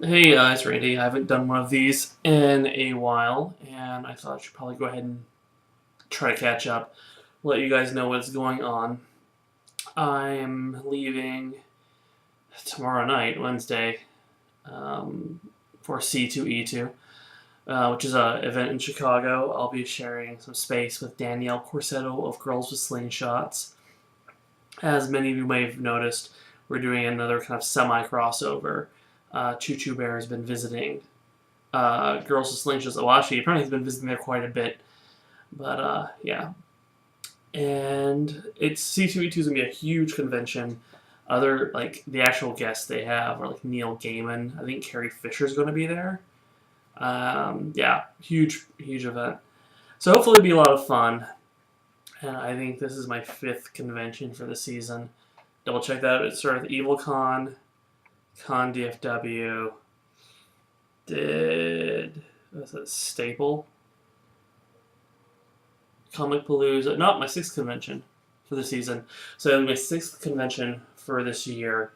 Hey, it's Randy. I haven't done one of these in a while, and I thought I should probably go ahead and try to catch up, let you guys know what's going on. I'm leaving tomorrow night, Wednesday, um, for C2E2, which is an event in Chicago. I'll be sharing some space with Danielle Corsetto of Girls with Slingshots. As many of you may have noticed, we're doing another kind of semi crossover. Choo Choo Bear has been visiting Girls with Slingshots. Well, actually, apparently he's been visiting there quite a bit. But yeah, and it's C2E2 is gonna be a huge convention. Other like the actual guests they have are like Neil Gaiman. I think Carrie Fisher's going to be there. Yeah, huge event. So hopefully it'll be a lot of fun. And I think this is my fifth convention for the season. Double check that. It started with EvilCon, Con DFW, did was it Staple, Comic Palooza. Not my sixth convention for the season. So my sixth convention for this year,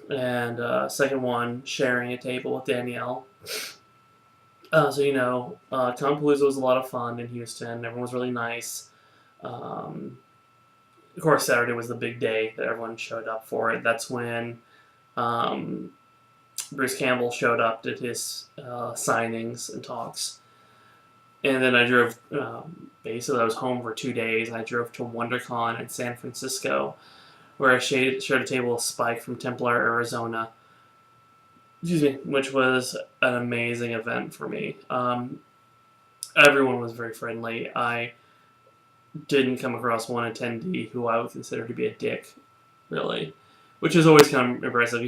and second one sharing a table with Danielle. Comic Palooza was a lot of fun in Houston. Everyone was really nice. Of course, Saturday was the big day that everyone showed up for it. That's when um, Bruce Campbell showed up, did his signings and talks. And then I drove, basically I was home for 2 days. I drove to WonderCon in San Francisco, where I shared a table with Spike from Templar, Arizona. Excuse me, which was an amazing event for me. Everyone was very friendly. I didn't come across one attendee who I would consider to be a dick, really, which is always kind of impressive.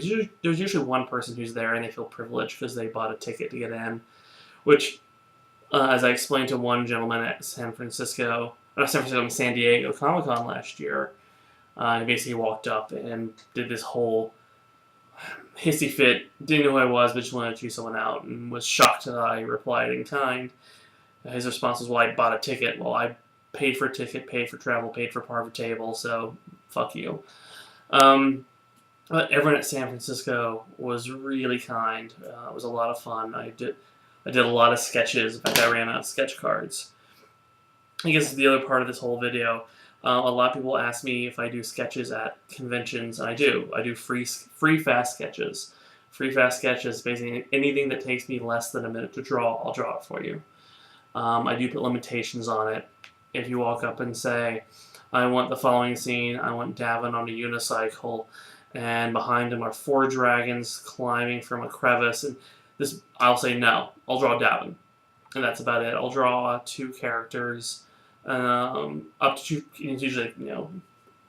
There's usually one person who's there and they feel privileged because they bought a ticket to get in, which as I explained to one gentleman at San Diego Comic Con last year, he basically walked up and did this whole hissy fit, didn't know who I was, but just wanted to choose someone out, and was shocked that I replied in kind. His response was, well, I bought a ticket. Well, I paid for a ticket, paid for travel, paid for part of a table, so fuck you. But everyone at San Francisco was really kind. It was a lot of fun. I did a lot of sketches. In fact, I ran out of sketch cards. I guess the other part of this whole video, a lot of people ask me if I do sketches at conventions, and I do. I do free fast sketches. Free fast sketches, basically anything that takes me less than a minute to draw, I'll draw it for you. I do put limitations on it. If you walk up and say, I want the following scene, I want Davin on a unicycle, and behind him are 4 dragons climbing from a crevice, and this, I'll say no. I'll draw Davin, and that's about it. I'll draw 2 characters, up to 2. It's usually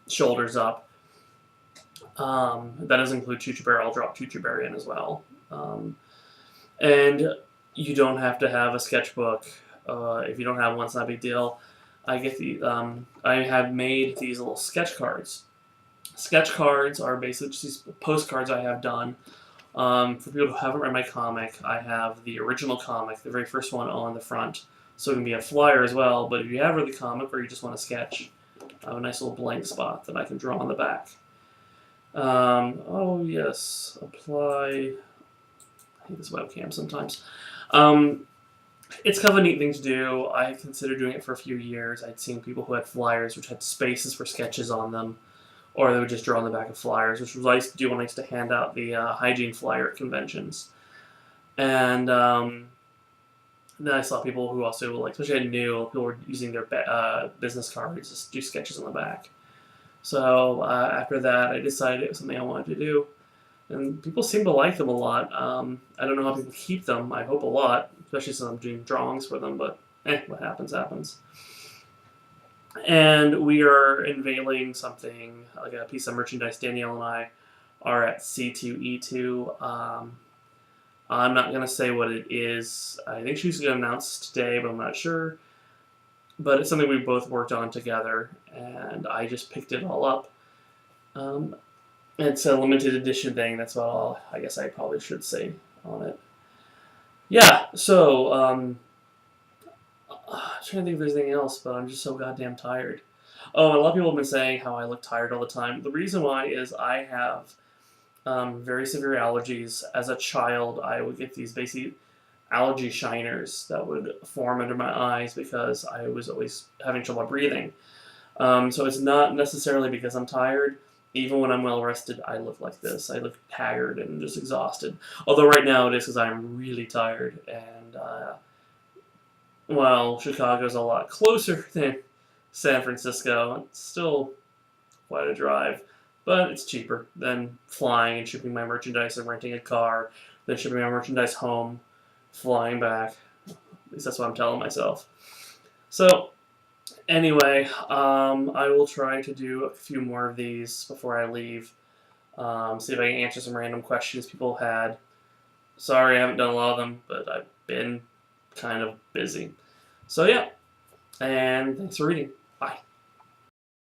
shoulders up. That doesn't include Choo Choo Bear. I'll drop Choo Choo Bear in as well. And you don't have to have a sketchbook. If you don't have one, it's not a big deal. I have made these little sketch cards. Sketch cards are basically just these postcards I have done. For people who haven't read my comic, I have the original comic, the very first one on the front. So it can be a flyer as well, but if you have read the comic or you just want to sketch, I have a nice little blank spot that I can draw on the back. Oh yes, apply. I hate this webcam sometimes. It's kind of a neat thing to do. I considered doing it for a few years. I'd seen people who had flyers which had spaces for sketches on them, or they would just draw on the back of flyers, which was nice to do when I used to hand out the hygiene flyer at conventions. And then I saw people who also, like, especially I knew people were using their business cards to do sketches on the back. So after that, I decided it was something I wanted to do. And people seem to like them a lot. I don't know how people keep them. I hope a lot, especially since I'm doing drawings for them, but what happens, happens. And we are unveiling something, like a piece of merchandise. Danielle and I are at C2E2. I'm not going to say what it is. I think she's going to announce today, but I'm not sure. But it's something we both worked on together, and I just picked it all up. It's a limited edition thing. That's all I guess I probably should say on it. Yeah, so I'm trying to think if there's anything else, but I'm just so goddamn tired. Oh, and a lot of people have been saying how I look tired all the time. The reason why is I have very severe allergies. As a child, I would get these basic allergy shiners that would form under my eyes because I was always having trouble breathing. So it's not necessarily because I'm tired. Even when I'm well rested, I look like this. I look haggard and just exhausted. Although right now it is because I'm really tired. And, well, Chicago's a lot closer than San Francisco. It's still quite a drive, but it's cheaper than flying and shipping my merchandise and renting a car, then shipping my merchandise home, flying back. At least that's what I'm telling myself. So, anyway, I will try to do a few more of these before I leave. See if I can answer some random questions people had. Sorry, I haven't done a lot of them, but I've been kind of busy. So, yeah, and thanks for reading. Bye.